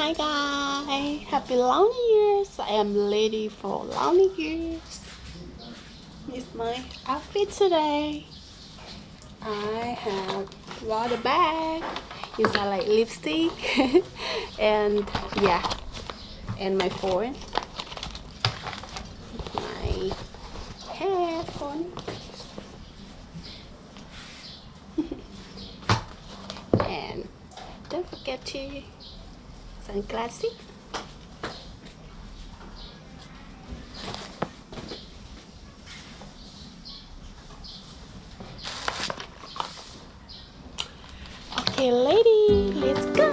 Hi guys, happy Long Year's. I am ready for Long Year's. It's my outfit today. I have water bag. It's like lipstick and yeah, and my phone, my headphone, and don't forget to sunglasses. Okay, lady, let's go.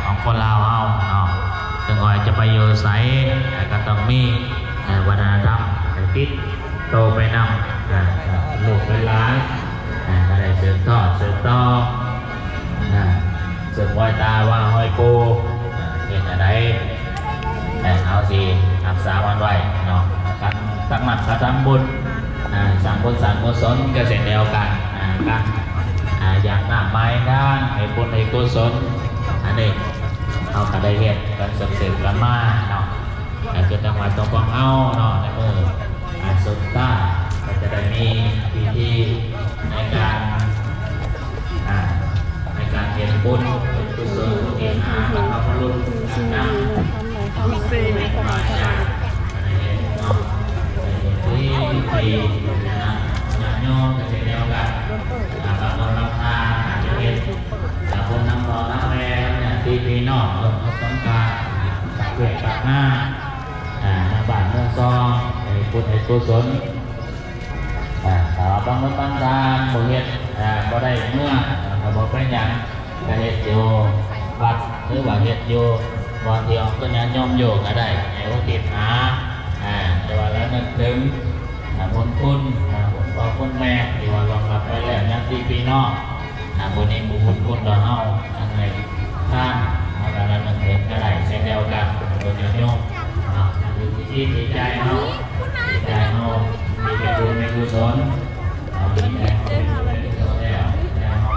ของคนลาวเฮาเนาะถึงว่าจะไปอยู่ไสก็ต้องมีวัฒนธรรมติดโตไปนำลูกเป็นหลานก็ได้สืบทอดสืบต่อสืบไหว้ตาว่าห้อยกูเห็นอะไรเอาสิรักษาวันไว้เนาะการตั้งหลักการทำบุญสั่งบุญสั่งกุศลก็เสร็จเดียวกันกันอย่างหน้าไม้ด้านให้บุญให้กุศลอันนี้เอากระไดเหตุกันสืบกันมาเนาะคือจังหวัดตรงกวางเอาเนาะในมือสุดท้ายก็จะได้มีพิธีในการเรียนบุญกุศลเรียนอาบน้ำรุ่นน้ำที่ญาติโยมก็เช่นเดียวกันบางคนรับทานอาจจะเป็นคนนำต่อน้ำแม่ที่พี่น้องเขาต้องการตักเวทตักหน้าน้ำบาดเมืองซองพุทธกุศลบางคนบางทางบุญเหตุก็ได้เมื่อเขาบอกเป็นอย่างก็เหตุโยวัดหรือว่าเหตุโยวันที่ออกก็ญาติโยมโยก็ได้ในวัดติดหาแต่ว่าแล้วนึกถึงบุญคุณพ่อคุณแม่ที่ว่าลองรับไปแล้วญาติพี่น้องบุญนี้บุญคุณต่อเฮาอะไรท่านแล้วนึกถึงก็ได้เช่นเดียวกันบุญญาติโยมอยู่ที่ดีใจเฮาดีใจเฮามีเป็นบุญเป็นกุศลดีใจเฮาเป็นบุญเป็นกุศลแล้วดีใจเฮา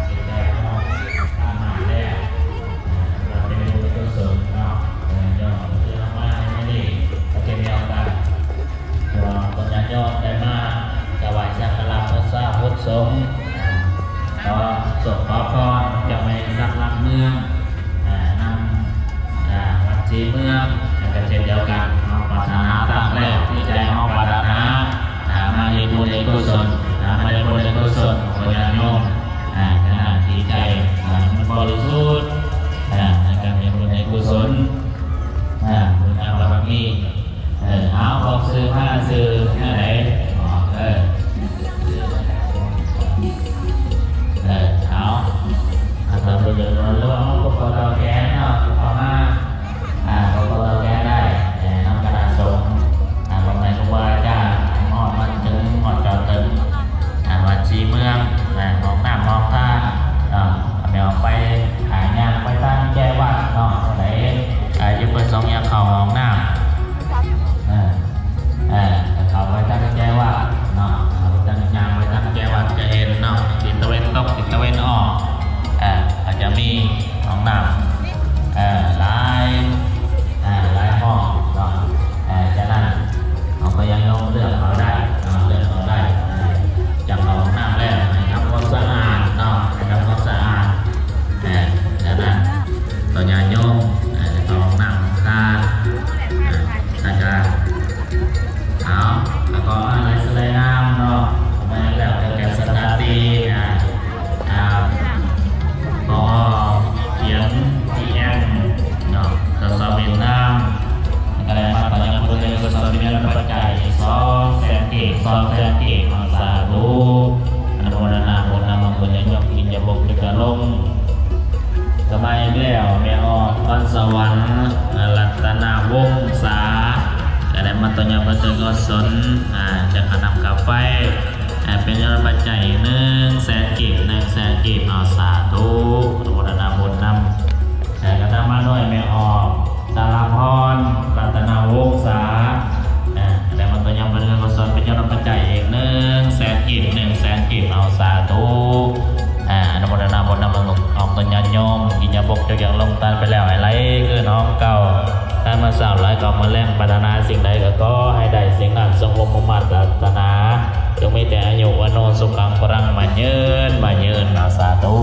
ดีใจเฮาทำมาแล้วเราเป็นบุญกุศลเนาะยอมเชื่อมาไม่ดีก็เช่นเดียวกันเราปัญญายอดได้มาถวายสักการะพระสาพุทธสงฆ์ขอส่งขอพรจะไม่สักลักเมืองนำวัดจีเมืองก็เช่นเดียวกันเอาปรารถนาตั้งแรกที่ใจเอาปรารถนามาเรียนบุญเรียนกุศลมาเรียนบุญเรียนกุศลปัญญายอดดีใจมันบริสุทธิ์ในการเรียนบุญเรียนกุศลบุญอาบารมีเอาบอกซื้อผ้าซื้อแค่ไหนเอาทำไปเยอะแล้วพวกเราแก่เนาะพอมาพวกเราแก่ได้น้ำกระดาษส่งลงในทุกวันจ้าหอดมันถึงหอดจอดถึงวัดชีเมืองมองหน้ามองตาเดี๋ยวไปหางานไปตั้งแก้วัดเนาะไหนยึดเปิดสองยาเข่าห้องน้ำเขาไปตั้งแก้วัดเนาะตั้งยางไปตั้งแก้วัดจะเห็นเนาะติดตะเวนตกติดตะเวนออกอาจจะมีห้องน้ำหลายห้องเนาะจากนั้นเขาก็ยังเลือกเขาได้เลือกเขาได้จากห้องน้ำแล้วทำความสะอาดเนาะทำความสะอาดจากนั้นต่อญาติโยมห้องน้ำค่าอาจจะเอาแล้วก็อะไรสไลด์น้ำเนาะมาแล้วแกสตาร์ตีพอเขียนPMเนาะสสอบบินน้ำอะไรมาตอนยังพูดถึงสสอบบินน้ำปัจจัย200,000 กีบมาสาธุอนุโมทนาบุญนำมาบุญยังยกกินยาบกดึกลงสมัยแล้วแม่ออดพันสวรรค์รัตนาวงศาแต่มาตอนยังประเจอกุศลจะขนำกาแฟเป็นยอดปัจจัย100,000 กีบ100,000 กีบสาธุอนุโมทนาบุญนำแต่ก็นำมาด้วยแม่ออกสารพรรัตนาวงศาแต่มาตอนยังประเจอกุศลเป็นยอดปัจจัยอีก100,000 กีบ100,000 กีบสาธุอนุโมทนาบุญนำน้องตัญญาโยมกินยาบกจะยังลงตาลไปแล้วอะไรคือน้องเก่าถ้ามาสาวหลายก็มาแล่งปรารถนาสิ่งใดก็ให้ได้สิ่งนั้นสมมติมาตรฐนาจงมีแต่อายุวโนสุขังพรังมาเยินสาธุ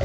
อ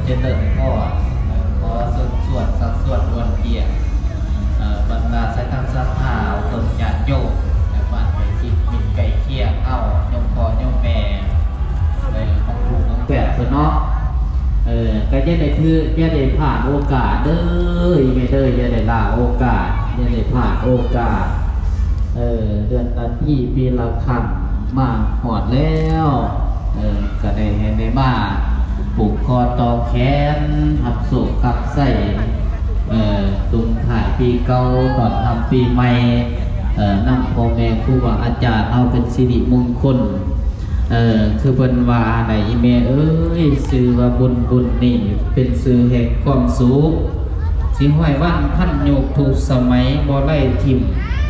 เจริญพ่อขอส่วนสักส่วนวันเกียรติบรรดาสายทางศรัทธาคนญาติโยมบ้านไก่คิดมินไก่เคี่ยเอ้ายมพ่อยมแม่ของลูกของแฝดเพิ่นเนาะก็อย่าได้อย่าได้พลาดโอกาสเด้อไม่เด้ออย่าได้ลาโอกาสอย่าได้พลาดโอกาสเดือนละที่ปีละครั้งมาหอดแล้วก็ได้เห็นได้มาปลูกคอตอแขนหับโศกกับใส่ตุนถ่ายปีเก่าตอนทำปีใหม่นำพ่อแม่ครูบาอาจารย์เอาเป็นสิริมงคลคือเพิ่นว่าไหนแม่เอ้ยชื่อว่าบุญนี่เป็นชื่อแห่งความสุขสิห้อยวันพันโยกถูกสมัยบ่ไล่ทิ่ม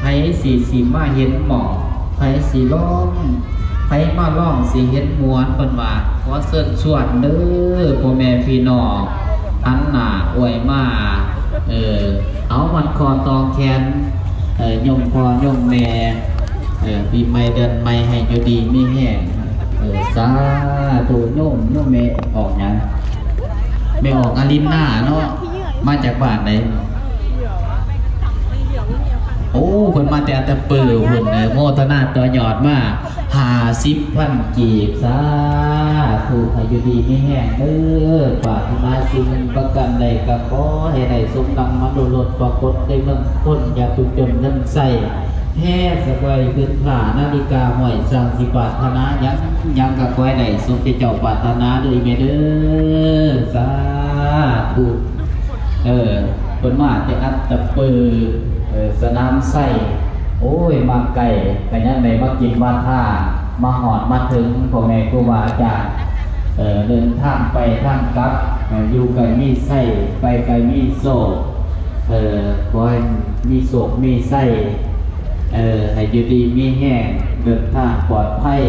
ไผสิมาเห็นหมอกไผสิร้องไผมาร้องสิเห็นมวนเพิ่นว่าขอเชิญชวนเด้อพ่อแม่พี่น้องอันหน้าอวยมาเอามันคอตองแขนยมพ่อยมแม่ปีใหม่เดือนใหม่ให้อยู่ดีมีแห้งสาธุโยมแม่ออกหยังไม่ออกอารินหน้าเนาะมาจากบ้านไหนโอ้เพิ่นมาแต่เปิดเพิ่นโมทนาตัวหยอดมา50,000 กีบสาธุให้อยู่ดีมีแห้งเด้อปรารถนาสิ่งประกันใดก็ขอให้ได้สมดังมาโดนรถปรากฏในเมืองคนอย่าตุกจนเงินใส่แพ้สบายขึ้นผ่านาฬิกาหอยสังสิปรารถนายังกับคอยได้สมเจ้าปรารถนาด้วยเมเด้อสาธุเพิ่นมาแต่อัตตะปือสนามไส้โอ้ยมาไก่กันยังไงมากินมาท่ามาหอดมาถึงพ่อแม่ครูบาอาจารย์เดินทางไปทางกลับอยู่ไก่มีไส้ไปไก่มีโศกขอให้มีโศกมีไส้ให้อยู่ดีมีแห้งเดินทางปลอดภัย